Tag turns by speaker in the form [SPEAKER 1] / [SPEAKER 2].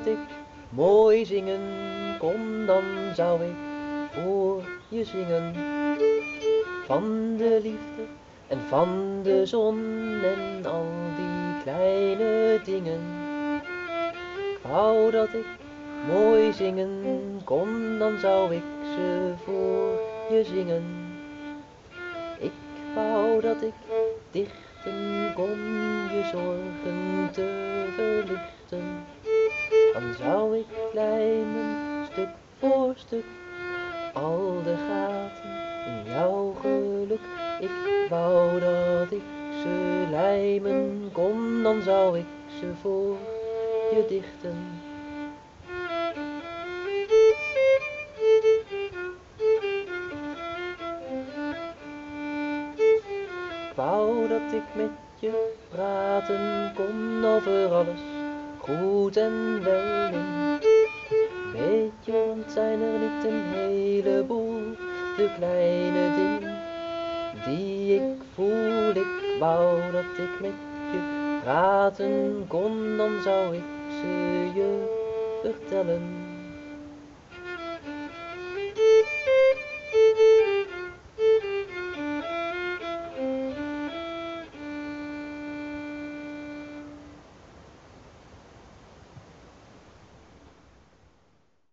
[SPEAKER 1] dat ik mooi zingen kon, dan zou ik voor je zingen. Van de liefde en van de zon en al die kleine dingen. Ik wou dat ik mooi zingen kon, dan zou ik ze voor je zingen. Ik wou dat ik dichten kon, je zorgen te verlichten. Dan zou ik lijmen, stuk voor stuk, al de gaten in jouw geluk. Ik wou dat ik ze lijmen kon, dan zou ik ze voor je dichten. Ik wou dat ik met je praten kon over alles, goed en wel. Weet je, want zijn er niet een heleboel, de kleine dingen die ik voel. Ik wou dat ik met je praten kon, dan zou ik ze je vertellen.